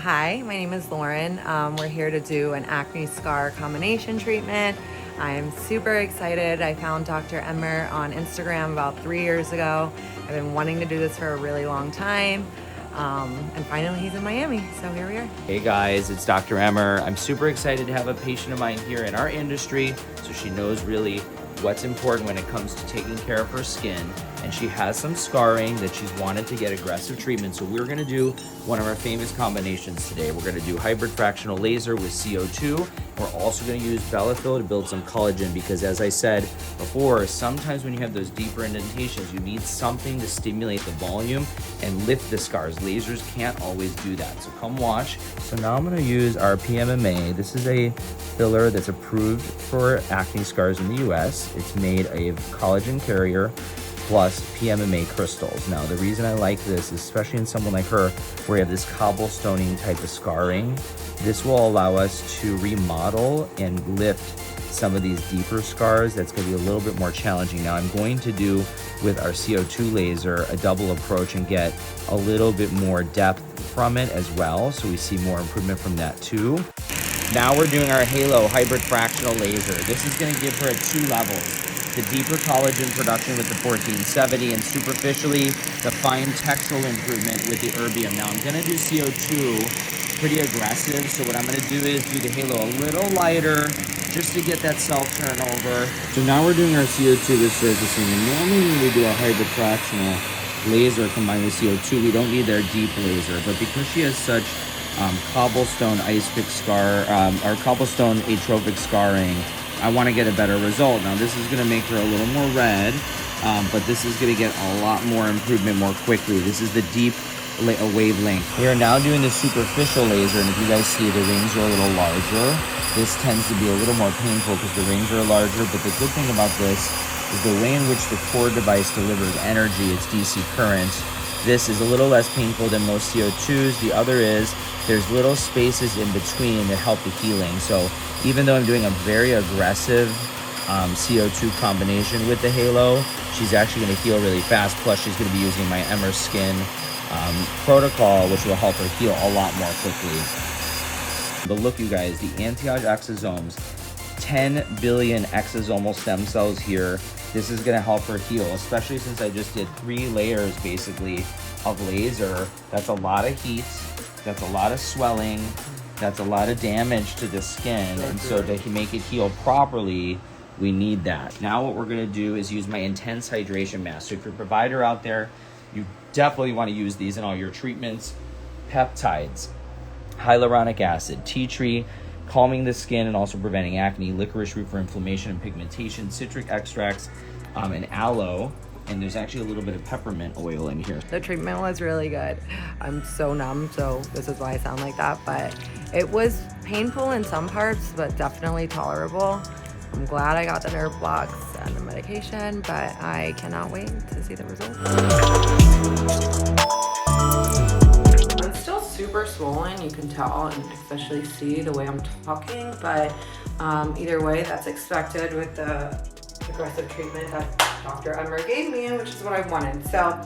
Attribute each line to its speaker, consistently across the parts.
Speaker 1: Hi, my name is Lauren. We're here to do an acne scar combination treatment. I'm super excited. I found Dr. Emer on Instagram about 3 years ago. I've been wanting to do this for a really long time. And finally he's in Miami, so here we are.
Speaker 2: Hey guys, it's Dr. Emer. I'm super excited to have a patient of mine here in our industry, so she knows really what's important when it comes to taking care of her skin. And she has some scarring that she's wanted to get aggressive treatment. So we're gonna do one of our famous combinations today. We're gonna do hybrid fractional laser with CO2. We're also gonna use Bellafill to build some collagen because, as I said before, sometimes when you have those deeper indentations, you need something to stimulate the volume and lift the scars. Lasers can't always do that, so come watch. So now I'm gonna use our PMMA. This is a filler that's approved for acne scars in the US. It's made of collagen carrier plus PMMA crystals. Now, the reason I like this, especially in someone like her, where you have this cobblestoning type of scarring, this will allow us to remodel and lift some of these deeper scars. That's gonna be a little bit more challenging. Now, I'm going to do with our CO2 laser a double approach and get a little bit more depth from it as well, so we see more improvement from that too. Now we're doing our Halo hybrid fractional laser. This is gonna give her 2 levels. The deeper collagen production with the 1470 and superficially the fine textile improvement with the erbium. Now I'm gonna do CO2 pretty aggressive, so what I'm gonna do is do the Halo a little lighter just to get that cell turnover. So now we're doing our CO2 resurfacing, and normally when we do a hybrid fractional laser combined with CO2, we don't need their deep laser, but because she has such cobblestone ice pick scar, or cobblestone atrophic scarring, I want to get a better result. Now this is going to make her a little more red, but this is going to get a lot more improvement more quickly. This is the deep wavelength. We are now doing the superficial laser, and if you guys see, the rings are a little larger. This tends to be a little more painful because the rings are larger, but the good thing about this is the way in which the core device delivers energy. It's DC current. This is a little less painful than most CO2s. The other is there's little spaces in between that help the healing. So even though I'm doing a very aggressive CO2 combination with the Halo, she's actually going to heal really fast. Plus, she's going to be using my Emer Skin protocol, which will help her heal a lot more quickly. But look, you guys, the AnteAge exosomes, 10 billion exosomal stem cells here. This is going to help her heal, especially since I just did 3 layers basically of laser. That's a lot of heat. That's a lot of swelling. That's a lot of damage to the skin. And so to make it heal properly, we need that. Now what we're gonna do is use my intense hydration mask. So if you're a provider out there, you definitely wanna use these in all your treatments. Peptides, hyaluronic acid, tea tree, calming the skin and also preventing acne, licorice root for inflammation and pigmentation, citric extracts, and aloe. And there's actually a little bit of peppermint oil in here.
Speaker 1: The treatment was really good. I'm so numb, so this is why I sound like that, but it was painful in some parts, but definitely tolerable. I'm glad I got the nerve blocks and the medication, but I cannot wait to see the results. I'm still super swollen, you can tell, and especially see the way I'm talking, but either way, that's expected with the aggressive treatment that Dr. Emer gave me, which is what I wanted. So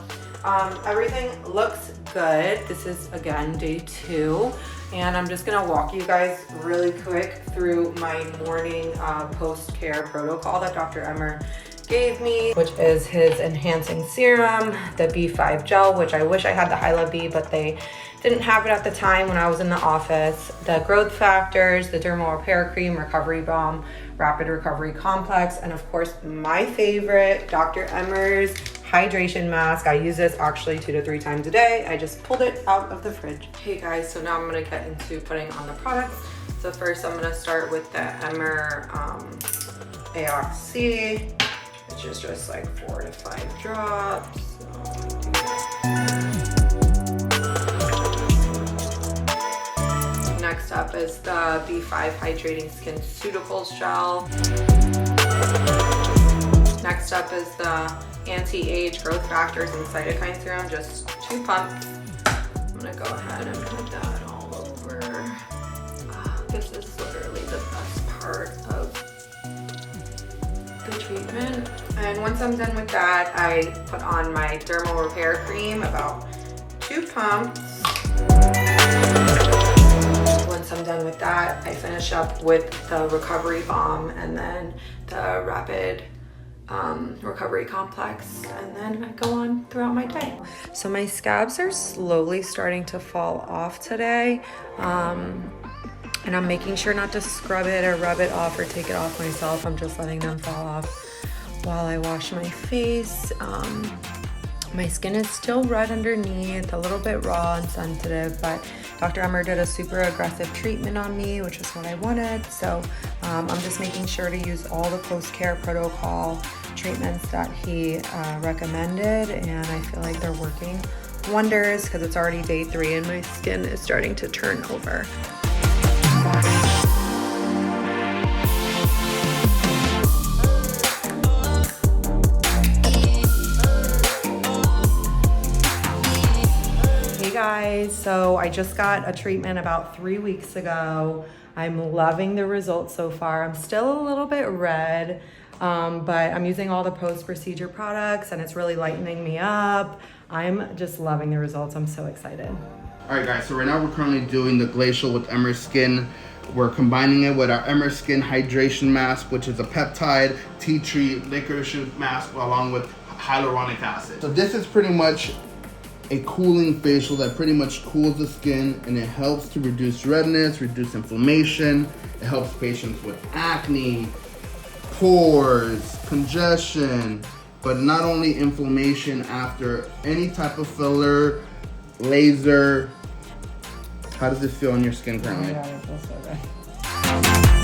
Speaker 1: everything looks good. This is, again, day 2. And I'm just gonna walk you guys really quick through my morning post-care protocol that Dr. Emer gave me, which is his enhancing serum, the B5 gel, which I wish I had the Hyla B, but they didn't have it at the time when I was in the office, the growth factors, the dermal repair cream, recovery balm, rapid recovery complex, and of course my favorite, Dr. Emer's hydration mask. I use this actually 2 to 3 times a day. I just pulled it out of the fridge. Hey guys, so now I'm gonna get into putting on the products. So first I'm gonna start with the Emer AOC, which is just like 4 to 5 drops. Next up is the B5 Hydrating Skin Cuticles Gel. Next up is the AnteAge Growth Factors and Cytokine Serum, just 2 pumps. I'm gonna go ahead and put that all over. This is literally the best part of the treatment. And once I'm done with that, I put on my dermal repair cream, about 2 pumps. I finish up with the recovery balm and then the rapid recovery complex, and then I go on throughout my day. So my scabs are slowly starting to fall off today. And I'm making sure not to scrub it or rub it off or take it off myself. I'm just letting them fall off while I wash my face. My skin is still red underneath, a little bit raw and sensitive, but Dr. Emer did a super aggressive treatment on me, which is what I wanted. So I'm just making sure to use all the post-care protocol treatments that he recommended, and I feel like they're working wonders because it's already day 3 and my skin is starting to turn over. Hey guys, so I just got a treatment about 3 weeks ago. I'm loving the results so far. I'm still a little bit red, but I'm using all the post-procedure products and it's really lightening me up. I'm just loving the results. I'm so excited.
Speaker 3: All right guys, so right now we're currently doing the Glacial with Emer Skin. We're combining it with our Emer Skin Hydration Mask, which is a peptide tea tree licorice mask along with hyaluronic acid. So this is pretty much a cooling facial that pretty much cools the skin, and it helps to reduce redness, reduce inflammation. It helps patients with acne, pores, congestion, but not only inflammation after any type of filler, laser. How does it feel on your skin currently?
Speaker 1: Oh my God, it feels so good.